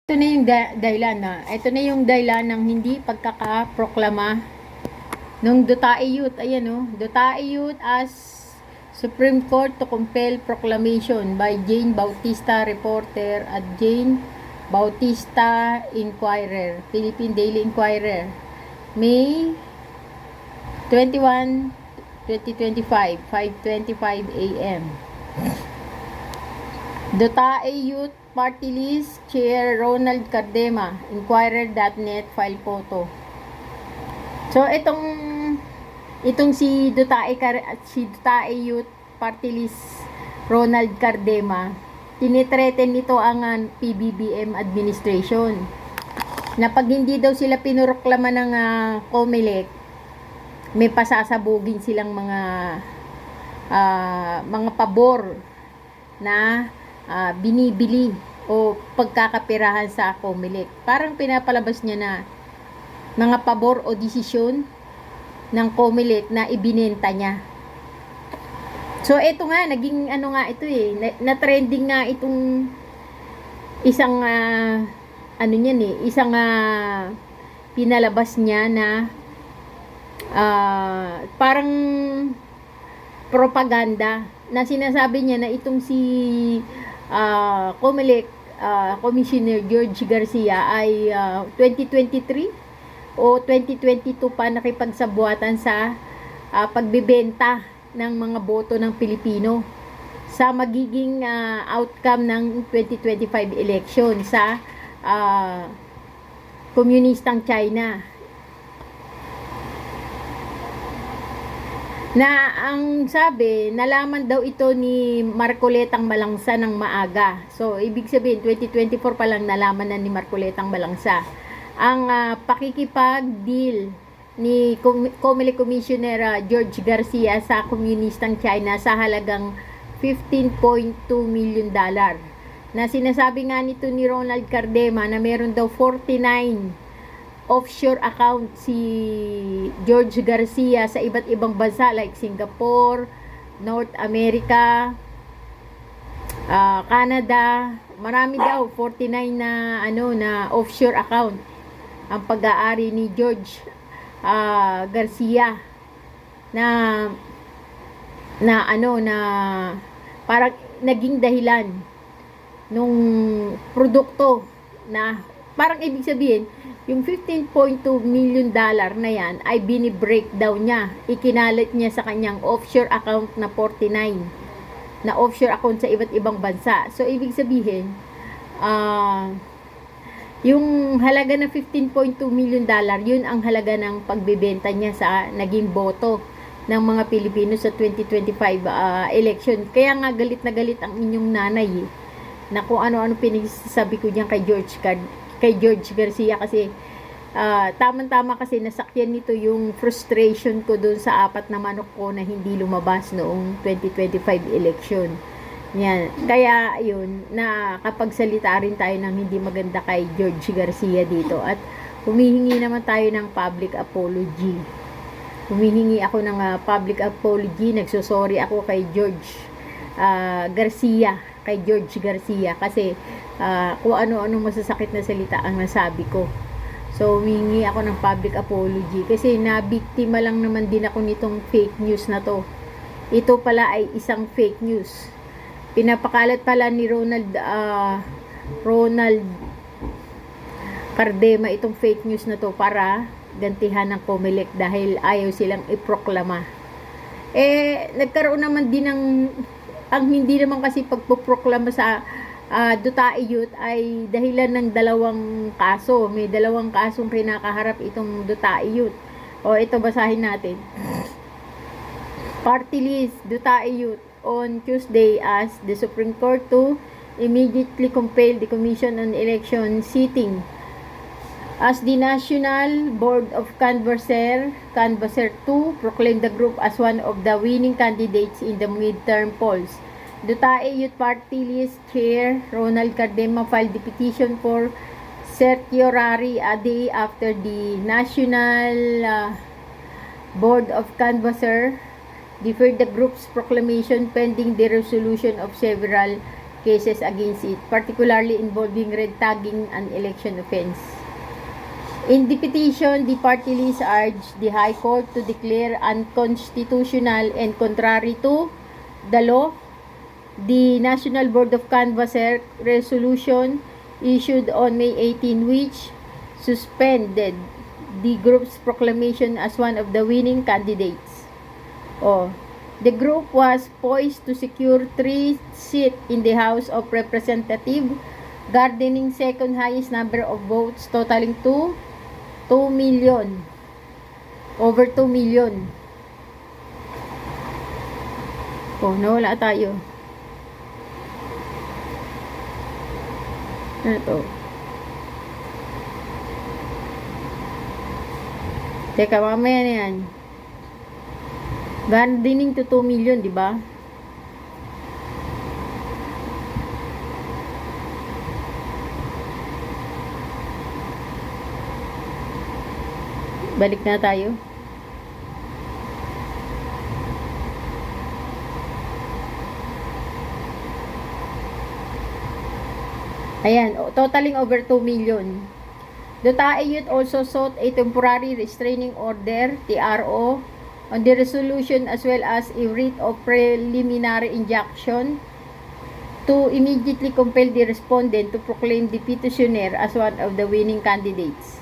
Ito na yung dahilan na. Ito na yung dahilan ng hindi pagkakaproklama nung Dutae Youth. Ayan o. Dutae Youth as Supreme Court to compel proclamation by Jane Bautista Reporter at Jane Bautista Inquirer. Philippine Daily Inquirer. May 21, 2025, 5:25 a.m. Dutae Youth Party List Chair Ronald Cardema, Inquirer.net file photo. So itong si Dutae Youth Party List Ronald Cardema, tinitreten nito ang PBBM administration na pag hindi daw sila pinuroklama ng COMELEC, may pasasabugin silang mga pabor na binibili o pagkakapirahan sa COMELEC. Parang pinapalabas niya na mga pabor o desisyon ng COMELEC na ibinenta niya. So ito nga, naging ano nga ito na trending nga itong isang isang pinalabas niya na parang propaganda na sinasabi niya na itong si COMELEC Commissioner George Garcia ay 2023 o 2022 pa nakipagsabuatan sa pagbebenta ng mga boto ng Pilipino sa magiging outcome ng 2025 election sa komunistang China. Na ang sabi, nalaman daw ito ni Marcoletang Malangsa ng maaga. So, ibig sabihin, 2024 pa lang nalaman na ni Marcoletang Malangsa ang pakikipag-deal ni COMELEC Commissioner George Garcia sa komunistang China sa halagang $15.2 million. Na sinasabi nga nito ni Ronald Cardema na meron daw 49 offshore account si George Garcia sa iba't ibang bansa like Singapore, North America, Canada. Marami daw 49 na offshore account ang pag-aari ni George Garcia na parang naging dahilan nung produkto na parang ibig sabihin yung $15.2 million na yan ay bini-breakdown niya. Ikinalit niya sa kanyang offshore account na 49 na offshore account sa iba't ibang bansa. So, ibig sabihin, yung halaga na $15.2 million, yun ang halaga ng pagbebenta niya sa naging boto ng mga Pilipino sa 2025 election. Kaya nga galit na galit ang inyong nanay na kung ano-ano pinagsasabi ko diyan kay George Garcia kasi tamang-tama kasi nasakyan nito yung frustration ko doon sa 4 na manok ko na hindi lumabas noong 2025 election. Yan. Kaya yun, nakapagsalita rin tayo ng hindi maganda kay George Garcia dito at humihingi naman tayo ng public apology. Humihingi ako ng public apology, nagsosorry ako kay George Garcia, kasi kung ano-ano masasakit na salita ang nasabi ko. So, humingi ako ng public apology kasi nabiktima lang naman din ako nitong fake news na to. Ito pala ay isang fake news. Pinapakalat pala ni Ronald Cardema itong fake news na to para gantihan ng COMELEC dahil ayaw silang iproklama. Nagkaroon naman din ang hindi naman kasi pagpoproklama sa Dutae Youth ay dahilan ng 2 kaso. May 2 kasong kinakaharap itong Dutae Youth. O ito basahin natin. Party list Dutae Youth on Tuesday as the Supreme Court to immediately compel the Commission on Election sitting as the National Board of Canvasser 2 proclaimed the group as one of the winning candidates in the midterm polls. Dutae Youth Party List Chair Ronald Cardema filed the petition for certiorari a day after the National Board of Canvasser deferred the group's proclamation pending the resolution of several cases against it, particularly involving red tagging and election offense. In the petition, the party list urged the High Court to declare unconstitutional and contrary to the law the National Board of Canvassers resolution issued on May 18, which suspended the group's proclamation as one of the winning candidates. The group was poised to secure 3 seats in the House of Representatives, garnering second highest number of votes, totaling to 2 million. Over 2 million. Nawala tayo. Ano to? Teka, mamaya na yan. Gardening to 2 million, di ba? Balik na tayo. Ayan, totaling over 2 million. Dutae Youth also sought a temporary restraining order, TRO, on the resolution as well as a writ of preliminary injunction to immediately compel the respondent to proclaim the petitioner as one of the winning candidates.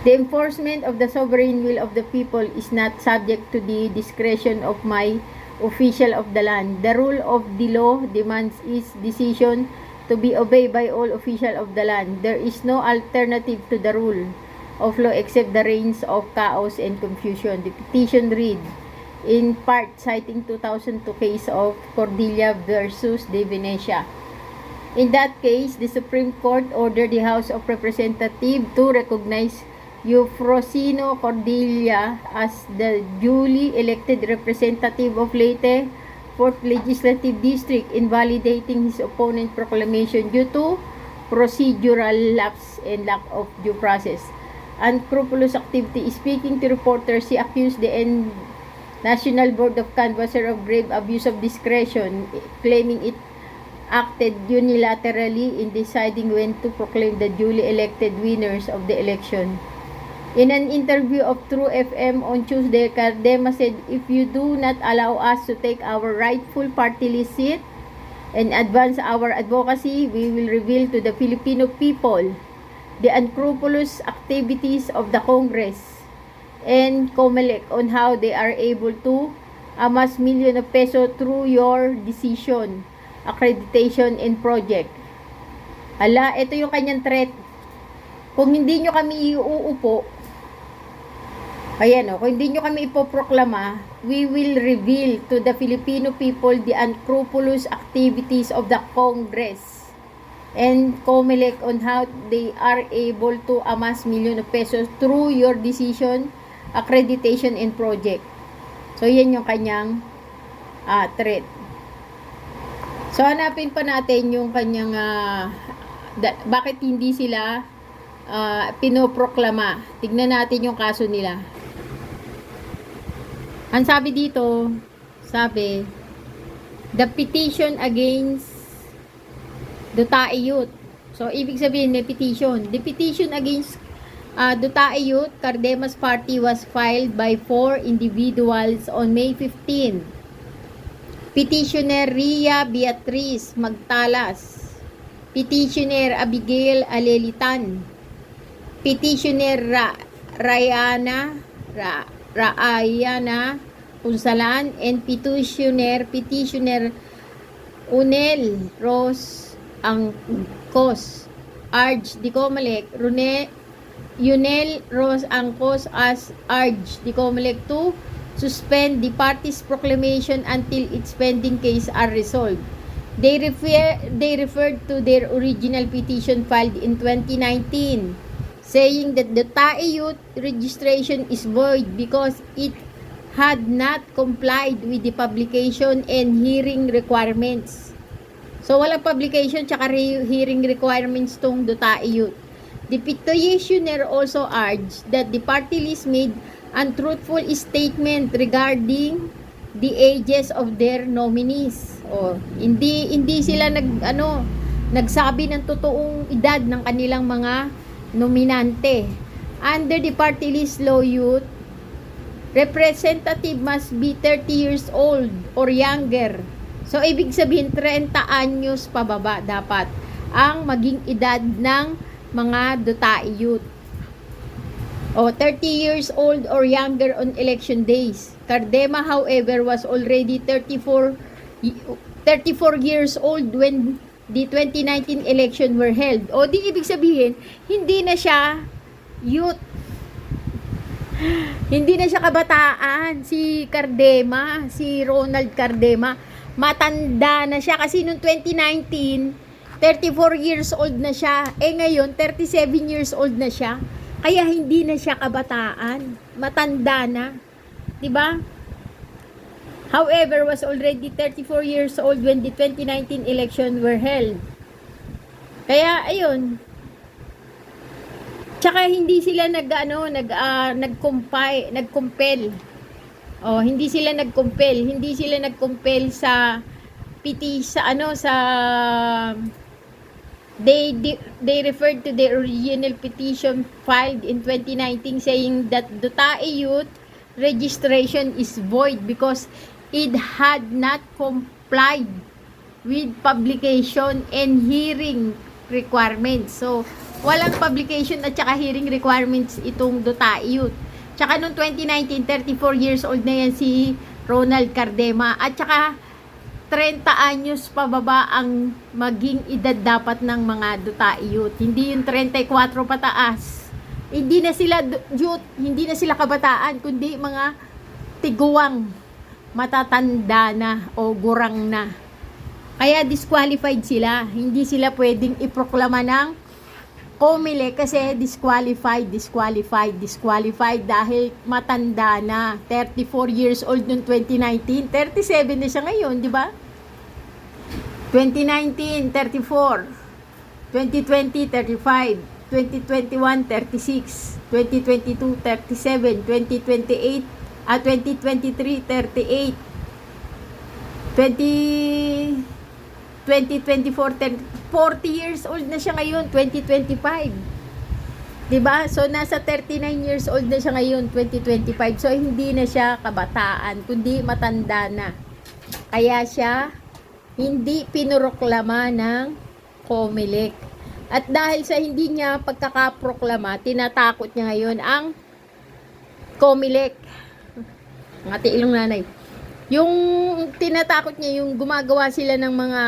The enforcement of the sovereign will of the people is not subject to the discretion of my official of the land. The rule of the law demands its decision to be obeyed by all officials of the land. There is no alternative to the rule of law except the reigns of chaos and confusion. The petition read, in part citing 2002 case of Cordelia versus De Venecia. In that case, the Supreme Court ordered the House of Representatives to recognize Eufrosino Cordelia as the duly elected representative of Leyte 4th Legislative District, invalidating his opponent's proclamation due to procedural lapse and lack of due process. Unscrupulous activity. Speaking to reporters, he accused the National Board of Canvassers of grave abuse of discretion, claiming it acted unilaterally in deciding when to proclaim the duly elected winners of the election. In an interview of True FM on Tuesday, Cardema said, "If you do not allow us to take our rightful party list seat and advance our advocacy, we will reveal to the Filipino people the unscrupulous activities of the Congress and COMELEC on how they are able to amass millions of pesos through your decision, accreditation, and project." Ala, ito yung kanyang threat. Kung hindi nyo kami iuupo, ayan kung hindi nyo kami ipoproklama, we will reveal to the Filipino people the unscrupulous activities of the Congress and COMELEC on how they are able to amass millions of pesos through your decision, accreditation, and project. So, yan yung kanyang threat. So, hanapin pa natin yung kanyang bakit hindi sila pinoproklama. Tignan natin yung kaso nila. Ang sabi dito, the petition against Dutae Youth. So, ibig sabihin may petition. The petition against Dutae Youth, Cardema's party, was filed by 4 individuals on May 15. Petitioner Ria Beatriz Magtalas, Petitioner Abigail Alelitan, Petitioner Rayana Punsalan, and Petitioner Unel Rose Angkos, urged the COMELEC, Unel Rose Angkos as urged the COMELEC to suspend the party's proclamation until its pending case are resolved. They referred to their original petition filed in 2019, saying that the Dutae Youth registration is void because it had not complied with the publication and hearing requirements. So, walang publication tsaka hearing requirements tong Dutae Youth. The petitioner also urged that the party list made untruthful statement regarding the ages of their nominees. Oh, hindi sila nagsabi ng totoong edad ng kanilang mga nominante. Under the party list law, youth representative must be 30 years old or younger. So, ibig sabihin, 30 anyos pababa dapat ang maging edad ng mga dutai youth. O, 30 years old or younger on election days. Cardema, however, was already 34 years old when the 2019 election were held. O, di ibig sabihin, hindi na siya youth. Hindi na siya kabataan. Si Cardema, si Ronald Cardema, matanda na siya kasi noong 2019, 34 years old na siya. Ngayon, 37 years old na siya. Kaya hindi na siya kabataan. Matanda na. 'Di ba? However, was already 34 years old when the 2019 election were held. Kaya ayun. Tsaka hindi sila nag-compel. Oh, hindi sila nag-compel sa they referred to the original petition filed in 2019 saying that Dutai youth registration is void because it had not complied with publication and hearing requirements. So, walang publication at saka hearing requirements itong Dutai youth. Tsaka noong 2019, 34 years old na yan si Ronald Cardema at tsaka 30 anyos pababa ang maging edad dapat ng mga Dutai youth. Hindi yung 34 pataas. Hindi na sila youth, hindi na sila kabataan, kundi mga tiguang matatanda na o gurang na. Kaya disqualified sila. Hindi sila pwedeng iproklama ng COMELEC kasi disqualified dahil matanda na. 34 years old noong 2019, 37 na siya ngayon, di ba? 2019, 34. 2020, 35. 2021, 36. 2022, 37. 2023, 38. 2024, 40 years old na siya ngayon, 2025. 'Di ba? So nasa 39 years old na siya ngayon, 2025. So hindi na siya kabataan, kundi matanda na. Kaya siya hindi pinuroklama ng COMELEC. At dahil sa hindi niya pagkakaproklama, tinatakot niya ngayon ang COMELEC. Ngati ilong nanay. Yung tinatakot niya, yung gumagawa sila ng mga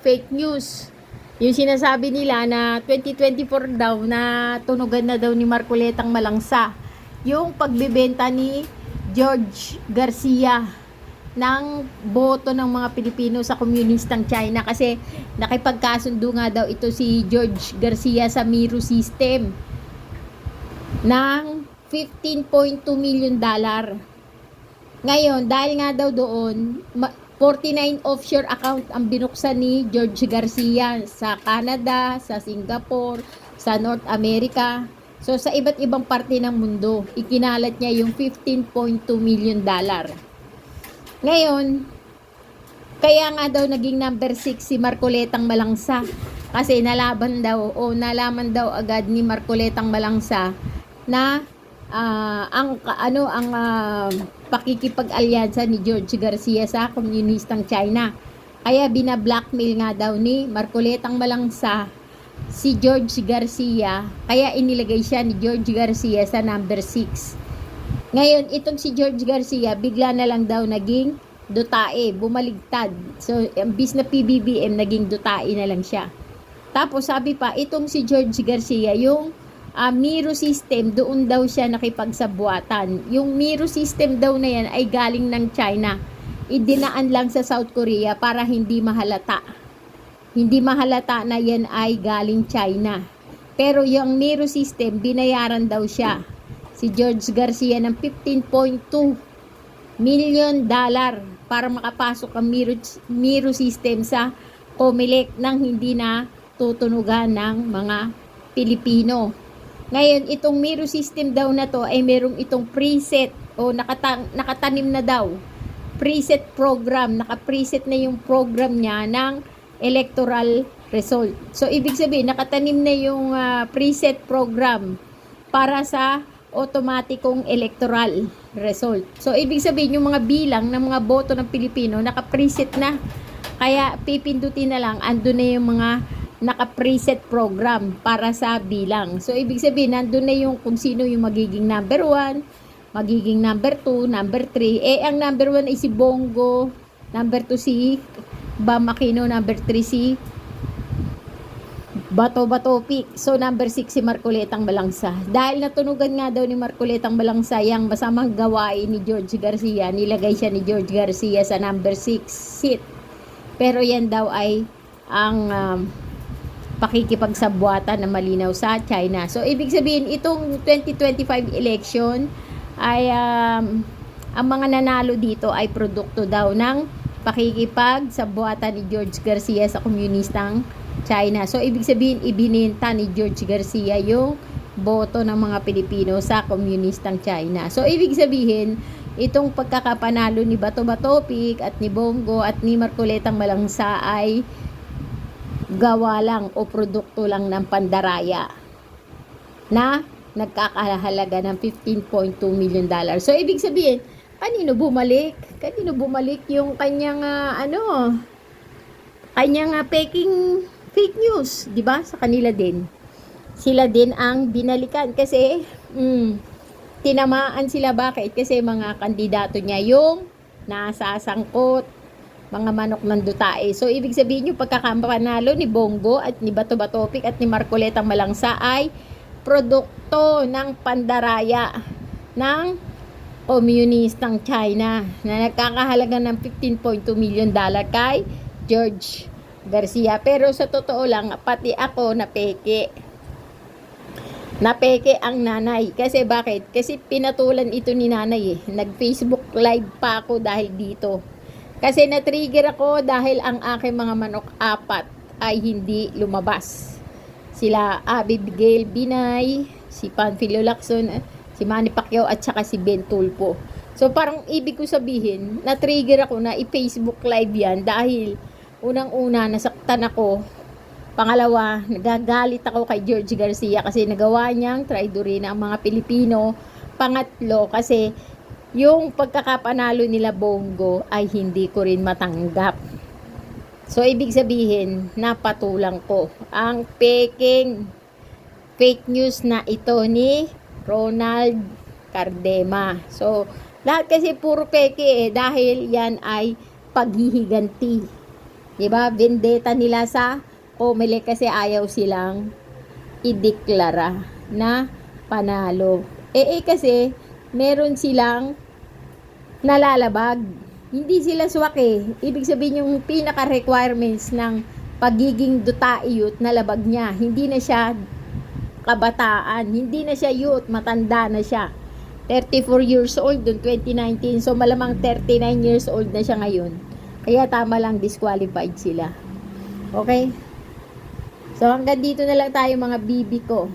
fake news. Yung sinasabi nila na 2024 daw na tunugan na daw ni Marcoletang Malangsa. Yung pagbebenta ni George Garcia ng boto ng mga Pilipino sa komunistang China kasi nakipagkasundo nga daw ito si George Garcia sa Miro System ng $15.2 million. Ngayon, dahil nga daw doon, 49 offshore account ang binuksan ni George Garcia sa Canada, sa Singapore, sa North America. So, sa iba't ibang parte ng mundo, ikinalat niya yung $15.2 million. Ngayon, kaya nga daw naging number 6 si Marcoletang Malangsa. Kasi nalaman daw agad ni Marcoletang Malangsa na ang pakikipag-alyansa ni George Garcia sa komunistang China. Kaya bina-blackmail nga daw ni Marcoletang Malangsa si George Garcia. Kaya inilagay siya ni George Garcia sa number 6. Ngayon, itong si George Garcia, bigla na lang daw naging Dutai, bumaligtad. So, imbis na PBBM, naging Dutai na lang siya. Tapos, sabi pa, itong si George Garcia, yung Miro System, doon daw siya nakipagsabuatan. Yung Miro System daw na yan ay galing ng China. Idinaan lang sa South Korea para hindi mahalata. Hindi mahalata na yan ay galing China. Pero yung Miro System, binayaran daw siya, si George Garcia, ng $15.2 million para makapasok ang Miro System sa COMELEC nang hindi na tutunugan ng mga Pilipino. Ngayon, itong Miro System daw na to ay merong itong preset o nakatanim na daw. preset program, naka-preset na yung program niya ng electoral result. So, ibig sabihin, nakatanim na yung preset program para sa automatikong electoral result. So, ibig sabihin, yung mga bilang ng mga boto ng Pilipino, naka-preset na. Kaya, pipindutin na lang, andun na yung mga naka-preset program para sa bilang. So, ibig sabihin, nandun na yung kung sino yung magiging number 1, magiging number 2, number 3. Ang number 1 ay si Bongo, number 2 si Bam Aquino, number 3 si Bato Pic. So, number 6 si Marcoletang Balangsa. Dahil natunugan nga daw ni Marcoletang Balangsa yung masamang gawain ni George Garcia, nilagay siya ni George Garcia sa number 6 seat. Pero yan daw ay ang pakikipagsabwatan na malinaw sa China. So, ibig sabihin, itong 2025 election ay ang mga nanalo dito ay produkto daw ng pakikipagsabwatan ni George Garcia sa komunistang China. So, ibig sabihin, ibininta ni George Garcia yung boto ng mga Pilipino sa komunistang China. So, ibig sabihin, itong pagkakapanalo ni Bato Pic at ni Bongo at ni Marcoletang Balangsa ay gawa lang o produkto lang ng pandaraya na nagkakahalaga ng $15.2 million. So, ibig sabihin, kanino bumalik? Kanino bumalik yung kanyang, kanyang peking fake news, di ba? Sa kanila din. Sila din ang binalikan kasi, tinamaan sila. Bakit? Kasi mga kandidato niya yung nasasangkot, mga manok ng dutae. So, ibig sabihin yung pagkakapanalo ni Bongo at ni Bato Pic at ni Marcoletang Balangsa ay produkto ng pandaraya ng komunistang China na nagkakahalaga ng $15.2 million kay George Garcia. Pero sa totoo lang, pati ako napeke. Napeke ang nanay. Kasi bakit? Kasi pinatulan ito ni nanay eh. Nag-Facebook live pa ako dahil dito. Kasi na-trigger ako dahil ang aking mga manok 4 ay hindi lumabas. Sila Abigail Binay, si Panfilo Lacson, si Manny Pacquiao at saka si Ben Tulfo. So parang ibig ko sabihin, na-trigger ako na i-Facebook live yan dahil unang-una nasaktan ako. Pangalawa, nagagalit ako kay George Garcia kasi nagawa niyang traidorin ang mga Pilipino. Pangatlo, kasi yung pagkakapanalo nila Bongo ay hindi ko rin matanggap. So, ibig sabihin, napatulang ko ang fake news na ito ni Ronald Cardema. So, lahat kasi puro peke dahil yan ay paghihiganti. Diba? Vendetta nila sa Comelec kasi ayaw silang ideklara na panalo. Kasi meron silang nalalabag. Hindi sila swak eh. Ibig sabihin yung pinaka-requirements ng pagiging dutae na labag niya. Hindi na siya kabataan. Hindi na siya youth. Matanda na siya. 34 years old noong 2019. So malamang 39 years old na siya ngayon. Kaya tama lang disqualified sila. Okay? So hanggang dito na lang tayo mga bibi ko.